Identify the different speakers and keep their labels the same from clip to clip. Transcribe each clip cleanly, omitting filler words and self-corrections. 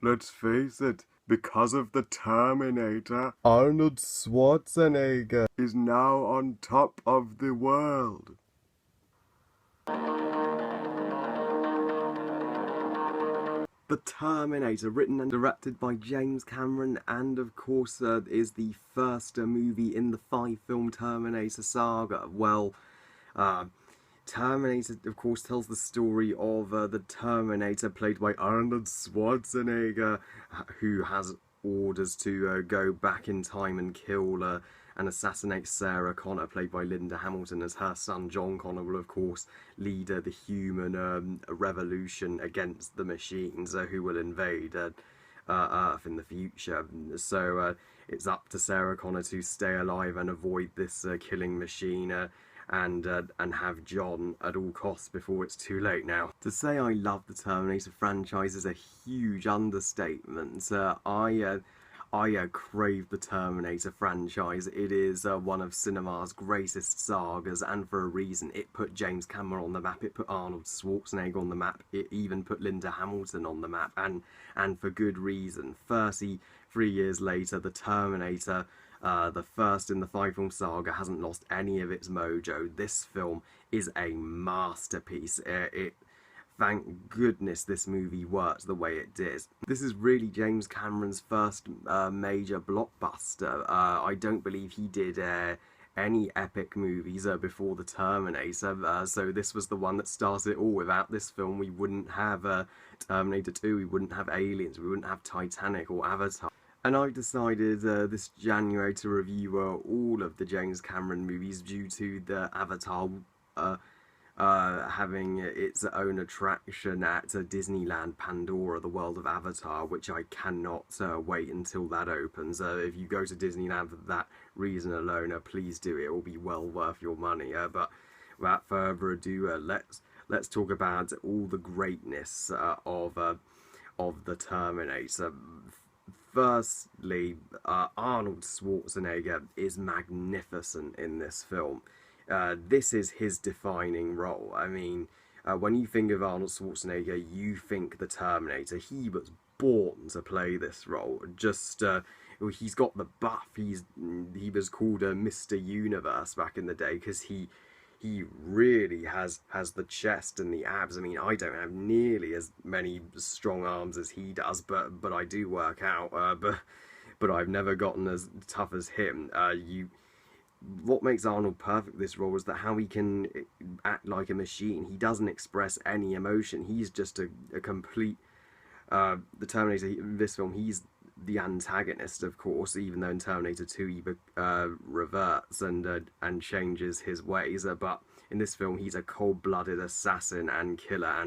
Speaker 1: Let's face it, because of the Terminator, Arnold Schwarzenegger is now on top of the world. The Terminator, written and directed by James Cameron, and of course is the first movie in the 5-film Terminator saga. Well, uh, Terminator, of course, tells the story of the Terminator, played by Arnold Schwarzenegger, who has orders to go back in time and kill and assassinate Sarah Connor, played by Linda Hamilton, as her son John Connor will, of course, lead the human revolution against the machines who will invade Earth in the future. So it's up to Sarah Connor to stay alive and avoid this killing machine. And have John at all costs before it's too late now. To say I love the Terminator franchise is a huge understatement. I crave the Terminator franchise. It is one of cinema's greatest sagas, and for a reason. It put James Cameron on the map, it put Arnold Schwarzenegger on the map, it even put Linda Hamilton on the map, and for good reason. 33 years later, the Terminator, the first in the 5-film saga, hasn't lost any of its mojo. This film is a masterpiece. Thank goodness this movie worked the way it did. This is really James Cameron's first major blockbuster. I don't believe he did any epic movies before the Terminator, so this was the one that started it all. Without this film, we wouldn't have Terminator 2, we wouldn't have Aliens, we wouldn't have Titanic or Avatar. And I've decided this January to review all of the James Cameron movies due to the Avatar having its own attraction at Disneyland Pandora, the world of Avatar, which I cannot wait until that opens. If you go to Disneyland for that reason alone, please do. It will be well worth your money. But without further ado, let's talk about all the greatness of the Terminator. Firstly, Arnold Schwarzenegger is magnificent in this film. This is his defining role. I mean, when you think of Arnold Schwarzenegger, you think the Terminator. He was born to play this role. He's got the buff. He was called Mr. Universe back in the day because he really has the chest and the abs. I mean, I don't have nearly as many strong arms as he does, but I do work out. But I've never gotten as tough as him. What makes Arnold perfect for this role is that how he can act like a machine. He doesn't express any emotion. He's just a complete. The Terminator in this film, he's the antagonist, of course, even though in Terminator 2 he reverts and changes his ways. But in this film, he's a cold-blooded assassin and killer,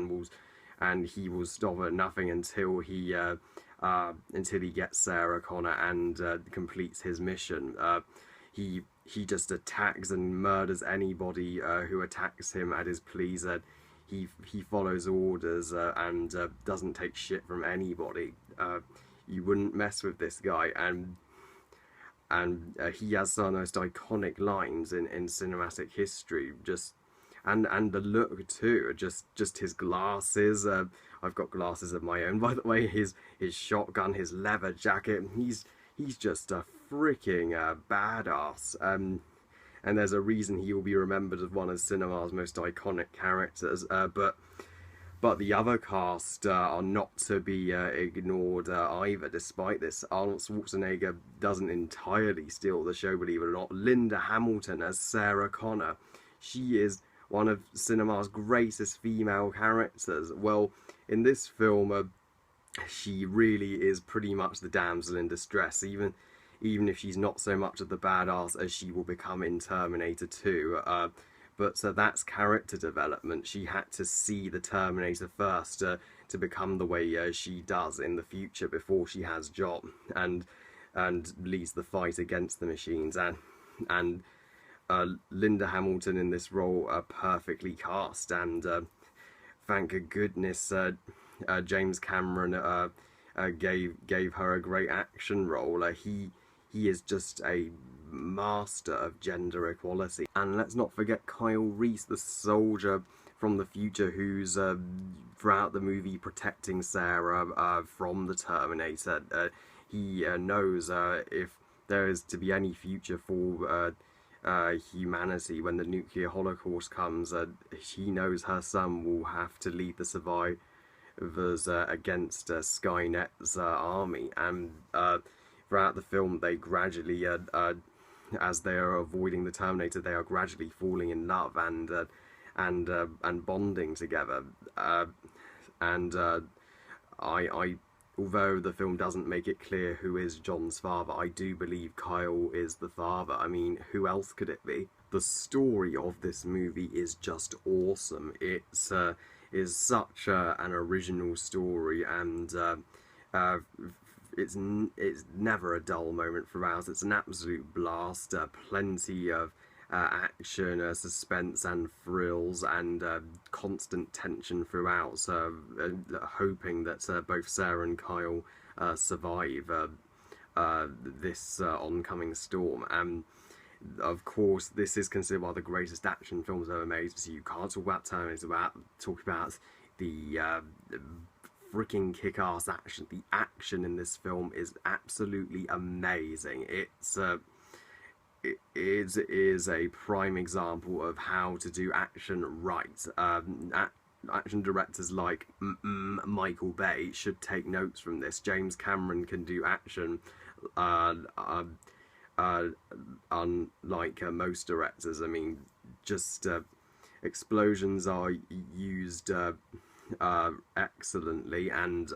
Speaker 1: and he will stop at nothing until he gets Sarah Connor and completes his mission. He just attacks and murders anybody who attacks him at his pleasure. He follows orders and doesn't take shit from anybody. You wouldn't mess with this guy, and he has some of the most iconic lines in cinematic history. And the look too. Just his glasses. I've got glasses of my own, by the way. His shotgun, his leather jacket. He's just a freaking badass. And there's a reason he will be remembered as one of cinema's most iconic characters. But the other cast are not to be ignored either. Despite this, Arnold Schwarzenegger doesn't entirely steal the show, believe it or not. Linda Hamilton as Sarah Connor. She is one of cinema's greatest female characters. Well, in this film, she really is pretty much the damsel in distress, even if she's not so much of the badass as she will become in Terminator 2. But that's character development. She had to see the Terminator first to become the way she does in the future before she has John and leads the fight against the machines. And Linda Hamilton in this role perfectly cast, and thank goodness James Cameron gave her a great action role. He is just a master of gender equality. And let's not forget Kyle Reese, the soldier from the future who's throughout the movie protecting Sarah from the Terminator. He knows if there is to be any future for humanity when the nuclear holocaust comes, he knows her son will have to lead the survivors against Skynet's army. And throughout the film, they gradually, as they are avoiding the Terminator, they are gradually falling in love and bonding together. Although the film doesn't make it clear who is John's father, I do believe Kyle is the father. I mean, who else could it be? The story of this movie is just awesome. It's is such an original story, and it's never a dull moment throughout. It's an absolute blast. Plenty of action, suspense and thrills, and constant tension throughout, hoping that both Sarah and Kyle survive this oncoming storm. And of course, this is considered one of the greatest action films ever made, so you can't talk about Terminator without talking about the freaking kick-ass action. The action in this film is absolutely amazing. It is a prime example of how to do action right. Action directors like Michael Bay should take notes from this. James Cameron can do action unlike most directors. I mean, just explosions are used excellently, and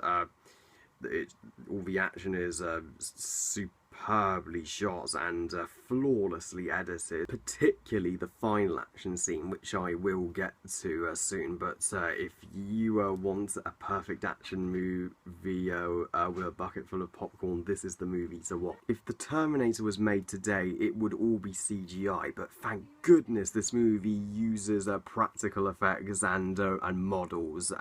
Speaker 1: all the action is superbly shot and flawlessly edited, particularly the final action scene, which I will get to soon. But if you want a perfect action movie with a bucket full of popcorn, this is the movie to watch. If the Terminator was made today, it would all be CGI, but thank goodness this movie uses practical effects and models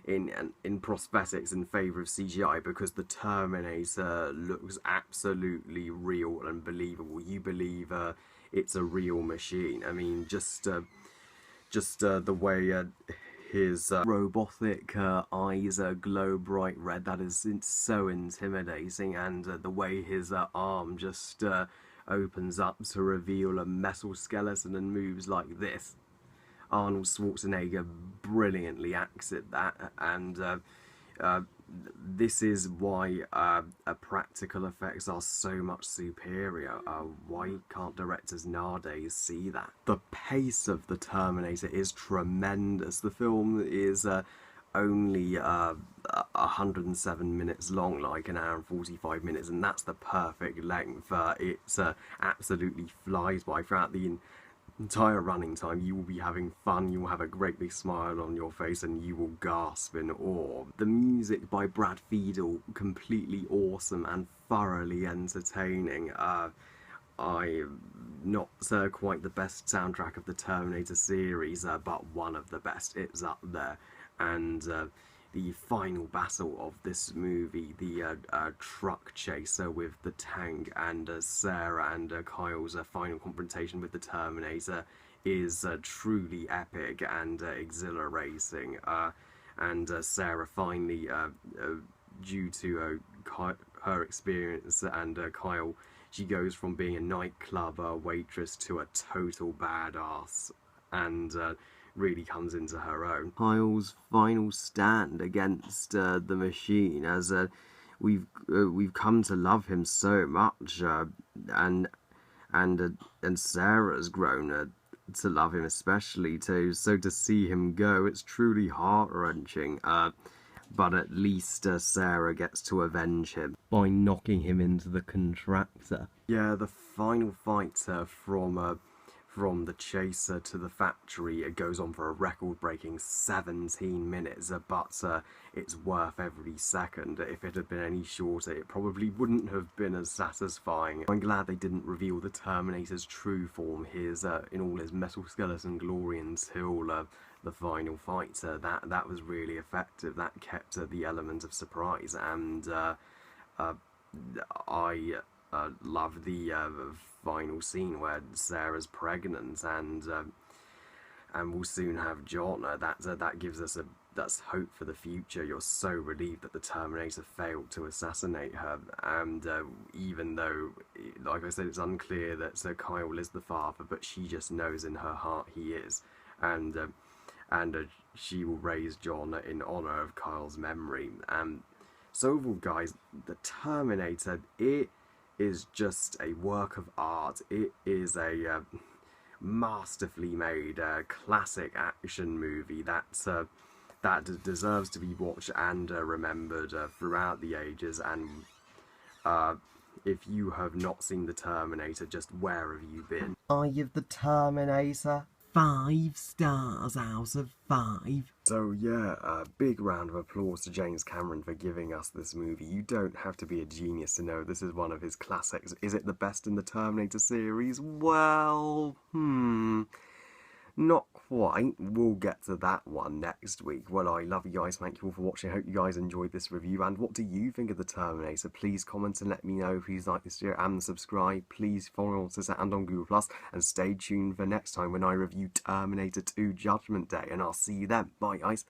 Speaker 1: in prosthetics in favour of CGI, because the Terminator looks absolutely real and believable. You believe it's a real machine. I mean, just the way his robotic eyes glow bright red, that is so intimidating, and the way his arm just opens up to reveal a metal skeleton and moves like this. Arnold Schwarzenegger brilliantly acts at that, and this is why practical effects are so much superior. Why can't directors nowadays see that? The pace of the Terminator is tremendous. The film is only 107 minutes long, like an hour and 45 minutes, and that's the perfect length. It absolutely flies by. Throughout the entire running time, you will be having fun, you will have a great big smile on your face, and you will gasp in awe. The music by Brad Fiedel, completely awesome and thoroughly entertaining. I'm not quite the best soundtrack of the Terminator series, but one of the best. It's up there. And the final battle of this movie, the truck chaser with the tank, and Sarah and Kyle's final confrontation with the Terminator, is truly epic and exhilarating. And Sarah finally, due to her experience, and Kyle, she goes from being a nightclub waitress to a total badass, and really comes into her own. Kyle's final stand against the machine, as we've come to love him so much, and Sarah's grown to love him especially too. So to see him go, it's truly heart-wrenching. But at least Sarah gets to avenge him by knocking him into the contractor. Yeah, the final fight from the chaser to the factory, it goes on for a record-breaking 17 minutes, but it's worth every second. If it had been any shorter, it probably wouldn't have been as satisfying. I'm glad they didn't reveal the Terminator's true form, his in all his metal skeleton glory, until the final fight. That was really effective. That kept the element of surprise, and I love the final scene where Sarah's pregnant, and we'll soon have John. That gives us that's hope for the future. You're so relieved that the Terminator failed to assassinate her, and even though, like I said, it's unclear that Sir Kyle is the father, but she just knows in her heart he is, and she will raise John in honor of Kyle's memory. So overall, guys, the Terminator, it is just a work of art. It is a masterfully made classic action movie that deserves to be watched and remembered throughout the ages. And if you have not seen the Terminator, just where have you been? I give the Terminator 5 stars out of 5. So yeah, a big round of applause to James Cameron for giving us this movie. You don't have to be a genius to know this is one of his classics. Is it the best in the Terminator series? Well, not quite. We'll get to that one next week. Well, I love you guys. Thank you all for watching. I hope you guys enjoyed this review. And what do you think of the Terminator? Please comment and let me know. Please like this video and subscribe. Please follow on Twitter and on Google+. And stay tuned for next time when I review Terminator 2 Judgment Day. And I'll see you then. Bye, guys.